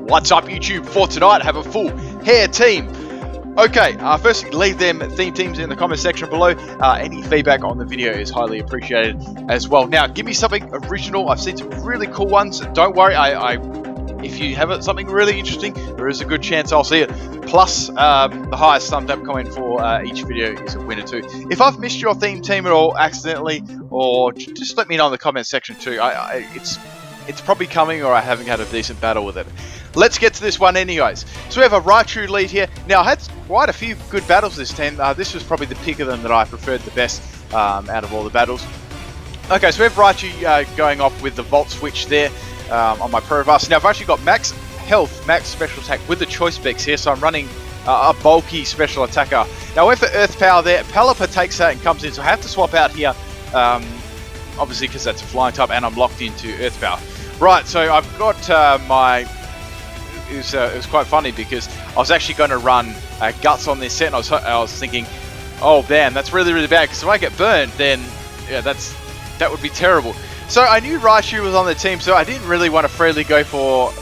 What's up YouTube? For tonight I have a full hair team. Okay, firstly leave them theme teams in the comment section below. Any feedback on the video is highly appreciated as well. Now give me something original. I've seen some really cool ones. Don't worry, if you have something really interesting, there is a good chance I'll see it. Plus, the highest thumbs up comment for each video is a winner too. If I've missed your theme team at all accidentally, or just let me know in the comment section too. It's probably coming, or I haven't had a decent battle with it. Let's get to this one anyways. So we have a Raichu lead here. Now I had quite a few good battles this team. This was probably the pick of them that I preferred the best out of all the battles. Okay, so we have Raichu going off with the Volt Switch there on my Pro Bus. Now I've actually got max health, max special attack with the choice specs here, so I'm running a bulky special attacker. Now I went for Earth Power there. Pelipper takes that and comes in, so I have to swap out here, obviously because that's a flying type and I'm locked into Earth Power. Right, so I've got it was quite funny because I was actually going to run Guts on this set, and I was thinking, oh damn, that's really bad, because if I get burned, then yeah, that would be terrible. So I knew Raichu was on the team, so I didn't really want to freely go for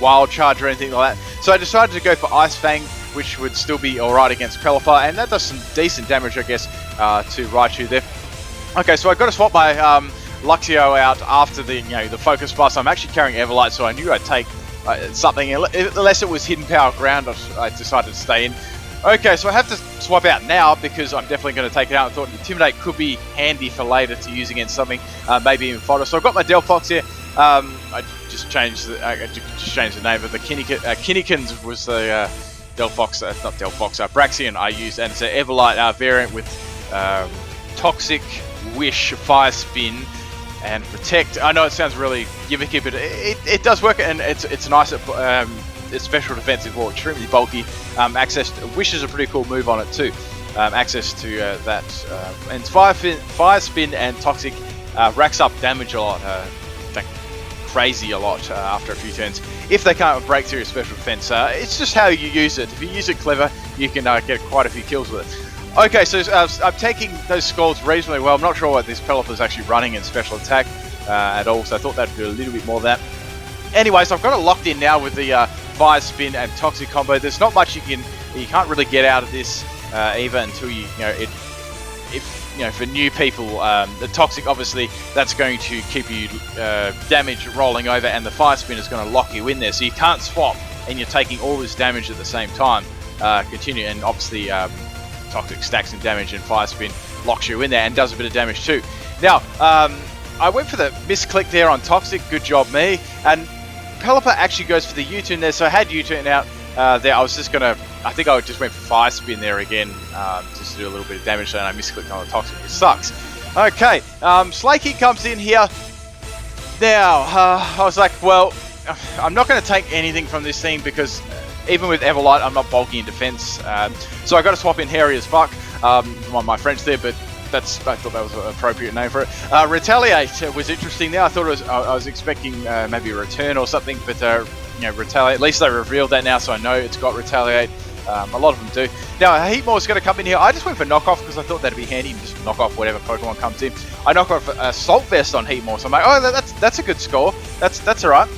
Wild Charge or anything like that. So I decided to go for Ice Fang, which would still be alright against Pelipper, and that does some decent damage, I guess, to Raichu there. Okay, so I've got to swap my Luxio out after the the Focus Blast. I'm actually carrying Everlight, so I knew I'd take something, unless it was Hidden Power Ground. I decided to stay in. Okay, so I have to swap out now because I'm definitely going to take it out. I thought Intimidate could be handy for later to use against something, maybe even fodder. So I've got my Delphox here. I just changed the name of the Kinnykins was the Delphox, not Delphox, Braxian I used, and it's an Everlight variant with Toxic, Wish, Fire Spin, and Protect. I know it sounds really gimmicky, but it does work, and it's nice at its special defense as well. Extremely bulky. Access to, Wish is a pretty cool move on it too. Access to that, and Fire Spin and Toxic racks up damage a lot, like crazy a lot after a few turns. If they can't break through your special defense, it's just how you use it. If you use it clever, you can get quite a few kills with it. Okay, so I'm taking those scores reasonably well. I'm not sure what this Pelipper is actually running in special attack at all, so I thought that'd do a little bit more of that. Anyways, I've got it locked in now with the Fire Spin and Toxic combo. There's not much you can't really get out of this either until for new people, the Toxic, obviously that's going to keep you damage rolling over, and the Fire Spin is going to lock you in there, so you can't swap and you're taking all this damage at the same time. Continue, and obviously Toxic stacks in damage, and Fire Spin locks you in there and does a bit of damage too. Now, I went for the misclick there on Toxic, good job me, and Pelipper actually goes for the U-turn there, so I had U-turn out there. I was just gonna, I think I just went for Fire Spin there again, just to do a little bit of damage, and I misclicked on the Toxic. It sucks. Okay, Slakey comes in here. Now, I was like, well, I'm not going to take anything from this thing because even with Everlight, I'm not bulky in defense. So I got to swap in Hairy as Fuck. One of my friends there, but I thought that was an appropriate name for it. Retaliate was interesting there. I thought I was expecting maybe a return or something, but Retaliate. At least they revealed that now, so I know it's got Retaliate. A lot of them do. Now, Heatmore is going to come in here. I just went for Knockoff because I thought that'd be handy. Just knock off whatever Pokemon comes in. I knock off Assault Vest on Heatmore, so I'm like, oh, that's a good score. That's all right.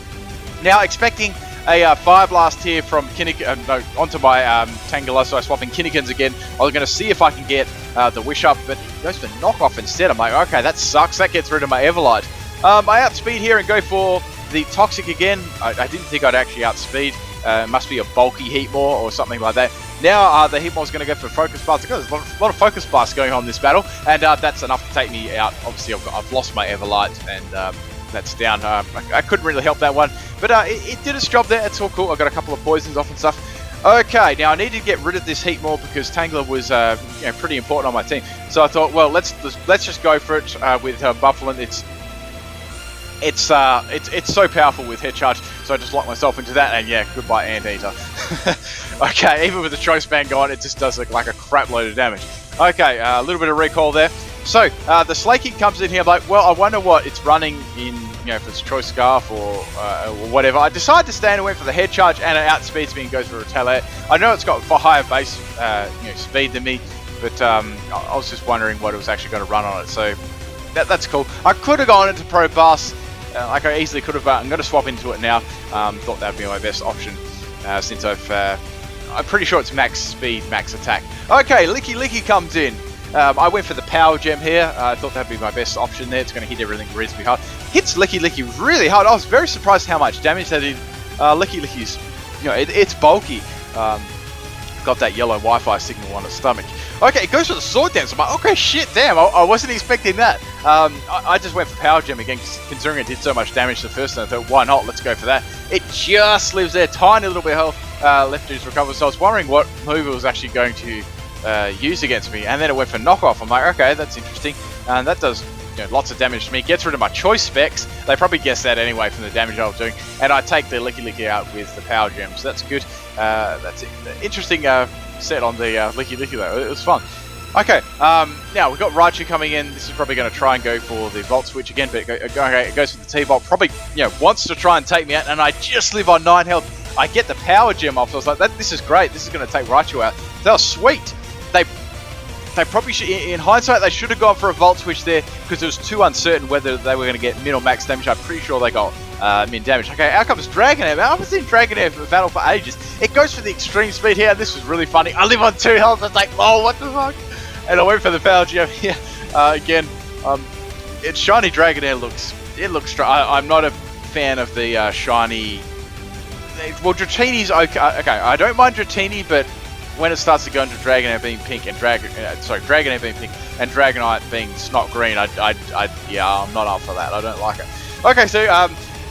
Now, expecting a Fire Blast here from onto my Tangela, so I swap in Kinnykins again. I was going to see if I can get the Wish up, but it goes for Knockoff instead. I'm like, okay, that sucks. That gets rid of my Everlight. I outspeed here and go for the Toxic again. I didn't think I'd actually outspeed. It must be a bulky Heatmore or something like that. Now the Heatmore's going to go for Focus Blast. There's a lot of Focus Blast going on in this battle, and that's enough to take me out. Obviously, I've lost my Everlight, and that's down. I couldn't really help that one, but it did its job there. It's all cool. I got a couple of poisons off and stuff. Okay, now I needed to get rid of this Heatmore because Tangler was pretty important on my team. So I thought, well, let's just go for it with Buffalin. It's so powerful with Head Charge, so I just locked myself into that, and yeah, goodbye Anteater. Okay, even with the Choice Band gone, it just does like a crap load of damage. Okay, a little bit of recall there. So the Slakey comes in here. I'm like, well, I wonder what it's running in, if it's Choice Scarf or whatever. I decided to stand and went for the Head Charge, and it outspeeds me and goes for Retaliate. I know it's got higher base speed than me, but I was just wondering what it was actually going to run on it. So that's cool. I could have gone into Pro Bus like I easily could have. I'm going to swap into it now. Thought that would be my best option since I'm pretty sure it's max speed, max attack. Okay, Licky comes in. I went for the power gem here. I thought that'd be my best option there. It's going to hit everything reasonably hard. Hits Licky really hard. I was very surprised how much damage that did. Licky's, it's bulky. Got that yellow Wi-Fi signal on its stomach. Okay, it goes for the sword dance. I'm like, okay, shit, damn, I wasn't expecting that. I just went for power gem again, considering it did so much damage the first time. I thought, why not? Let's go for that. It just lives there, tiny little bit of health left to recover. So I was wondering what move it was actually going to use against me, and then it went for knockoff. I'm like, okay, that's interesting, and that does lots of damage to me. Gets rid of my choice specs. They probably guessed that anyway from the damage I was doing, and I take the Licky out with the power gem, so that's good. That's it. Interesting set on the Licky though. It was fun. Okay, now we've got Raichu coming in. This is probably going to try and go for the Volt Switch again, but it goes for the T-Volt. Probably wants to try and take me out, and I just live on 9 health. I get the power gem off, so I was like, this is great. This is going to take Raichu out. That was sweet. They probably should, in hindsight, they should have gone for a Volt Switch there because it was too uncertain whether they were going to get min or max damage. I'm pretty sure they got min damage. Okay, out comes Dragonair. I haven't seen Dragonair battle for ages. It goes for the extreme speed here. This was really funny. I live on 2 health. It's like, oh, what the fuck? And I went for the power gem here. Again, it's shiny Dragonair looks. It looks. I'm not a fan of the shiny. Well, Dratini's okay. Okay, I don't mind Dratini, but when it starts to go into Dragonair being pink and Dragonair being pink and Dragonite being snot green, yeah, I'm not up for that. I don't like it. Okay, so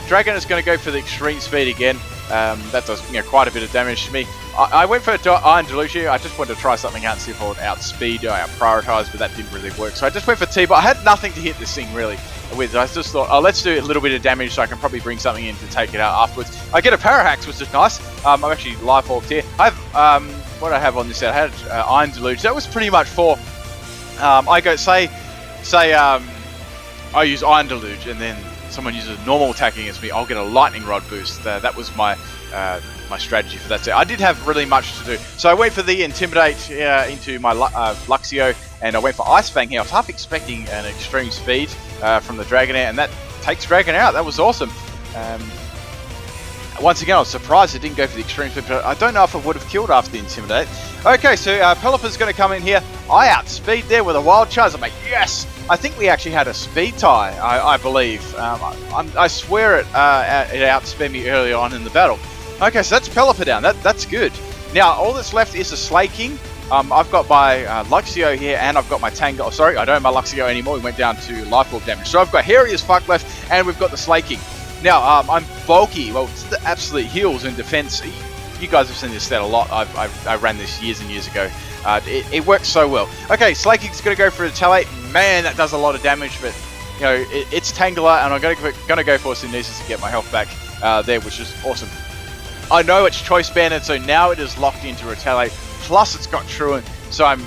Dragon is going to go for the extreme speed again. That does quite a bit of damage to me. I went for Iron Deluge here. I just wanted to try something out and see if I would outspeed or out-prioritize, but that didn't really work. So I just went for T-Bot. I had nothing to hit this thing really with. I just thought, oh, let's do a little bit of damage so I can probably bring something in to take it out afterwards. I get a Parahax, which is nice. I'm actually life orked here. I have what do I have on this set? I had Iron Deluge. That was pretty much for I go say I use Iron Deluge and then someone uses a normal attack against me, I'll get a Lightning Rod boost. That was my my strategy for that set. I didn't have really much to do, so I went for the Intimidate into my Luxio, and I went for Ice Fang here. I was half expecting an extreme speed from the Dragonair, and that takes Dragon out. That was awesome. Once again, I was surprised it didn't go for the extreme speed, but I don't know if it would have killed after the Intimidate. Okay, so Pelipper's going to come in here. I outspeed there with a Wild Charge. I'm like, yes! I think we actually had a speed tie, I believe. I swear it outsped me early on in the battle. Okay, so that's Pelipper down. That's good. Now, all that's left is the Slaking. I've got my Luxio here, and I've got my Tango. Sorry, I don't have my Luxio anymore. We went down to Life Orb damage. So I've got Hairy as fuck left, and we've got the Slaking. Now, I'm bulky. Well, it's the absolute heals in defense. You guys have seen this stat a lot. I ran this years and years ago. It works so well. Okay, Slaking's going to go for a Retaliate. Man, that does a lot of damage, but it's Tangela, and I'm going to go for Synesis to get my health back there, which is awesome. I know it's Choice Banded, so now it is locked into Retaliate. Plus, it's got Truant, so I'm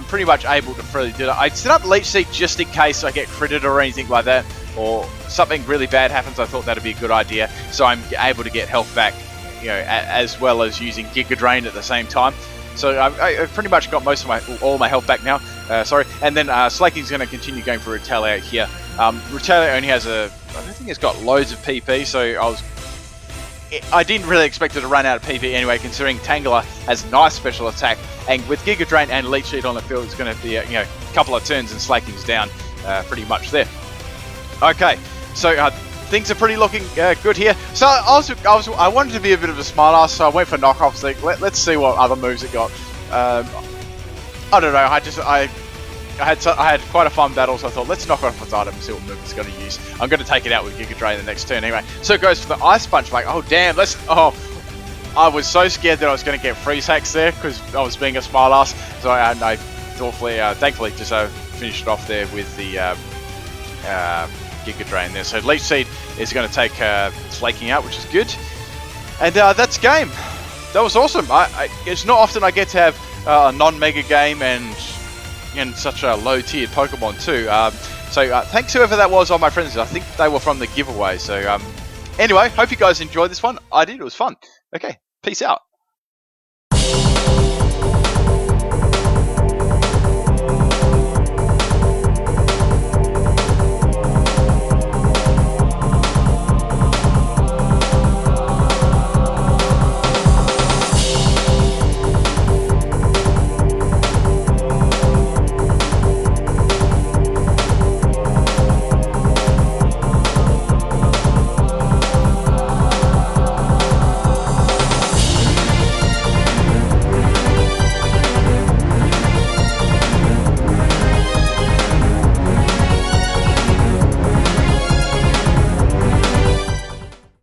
pretty much able to freely do that. I set up Leech Seed just in case I get critted or anything like that, or something really bad happens. I thought that'd be a good idea, so I'm able to get health back, as well as using Giga Drain at the same time. So I've pretty much got all my health back now. Sorry, and then Slaking's going to continue going for Retaliate here. Retaliate only has I don't think it's got loads of PP, so I didn't really expect it to run out of PP anyway, considering Tangela has nice special attack, and with Giga Drain and Leech Seed on the field, it's going to be a couple of turns and Slaking's down pretty much there. Okay, so things are pretty looking good here. So I wanted to be a bit of a smartass, so I went for knockoffs. Let's see what other moves it got. I don't know. I had quite a fun battle, so I thought let's knock off its item and see what move it's going to use. I'm going to take it out with Giga Drain the next turn anyway. So it goes for the Ice Punch. Like, oh damn, I was so scared that I was going to get freeze hacks there because I was being a smartass. So I thankfully just finished it off there with the Giga Drain there. So Leech Seed is going to take Slaking out, which is good. And that's game. That was awesome. It's not often I get to have a non-mega game and such a low-tiered Pokemon too. So thanks whoever that was on my friends. I think they were from the giveaway. So anyway, hope you guys enjoyed this one. I did. It was fun. Okay, peace out.